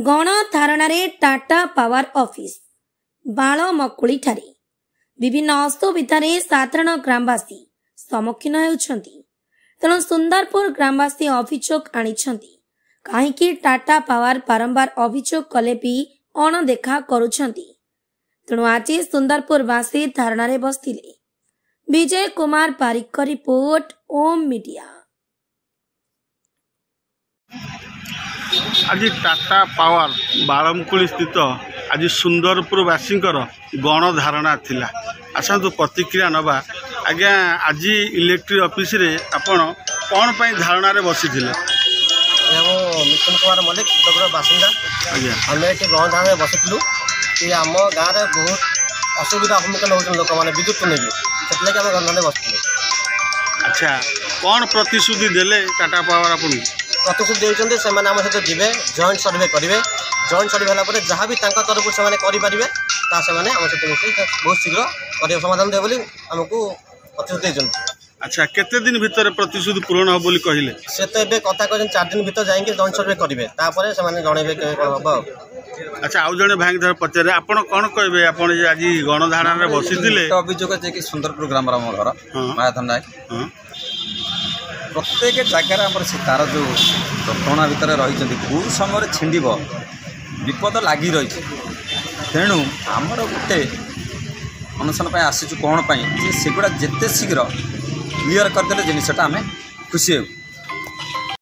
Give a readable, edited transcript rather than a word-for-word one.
गणधारणारे Tata power office बाळमकुळी ठारे विभिन्न असुविधारे साधारण ग्रामवासी सम्मुखीन होउछंती। तेणु सुंदरपुर ग्रामवासी अभियोग आनिछंती काहेकि टाटा पावर बारंबार अभियोग कले भी अणदेखा करुछंती। तेणु आज सुंदरपुरवासी धारणारे बसथिले। विजय कुमार पारिक रिपोर्ट ओम मीडिया। आज टाटा पावर बाळमकुळी स्थित आज सुंदरपुरवासी गणधारणा थिला। आसतु प्रतिक्रिया नवा। आज्ञा आज इलेक्ट्रिक ऑफिस रे आपण कौन पाई धारणा रे बसी थिले? मिथुन कुमार मल्लिक बासिंदा। आम ये गणधारणा बसलु कि आम गाँव में बहुत असुविधा सम्मुखीन होती लोक मैंने विद्युत नहीं से गणधारणा बसलु। अच्छा, कौन प्रतिश्रुति देले टाटा पावर आपन? प्रतिश्रुति देते से आम सहित जी जॉइंट सर्वे करेंगे। जॉइंट सर्वे है जहाँ भी तरफ से करेंगे आम सहित मिसे बहुत शीघ्र समाधान दे बोली आमको प्रतिश्रुति देते। अच्छा, केते दिन भीतर प्रतिश्रुति पूर्ण हो बोली कहले? से तो ये कथा कहते 4 दिन भीतर जाएंगे जॉइंट सर्वे करेंगे तापर से जनइबे हम। अच्छा, आउ जड़े भाई धर पचारे आपण कौन कहे आप आज गणधारणा रे बसी अभियोग जे कि सुंदरपुर ग्राम घर मायाधन नायक प्रत्येक जगार आम से तार जो घटना भितर रही कौ समय छिंड विपद लगी रही। तेणु आमर गोटे अनशन आसीचु कौन से गुड़ा जिते शीघ्र क्लीयर करदे जिनसा आम खुशी हो।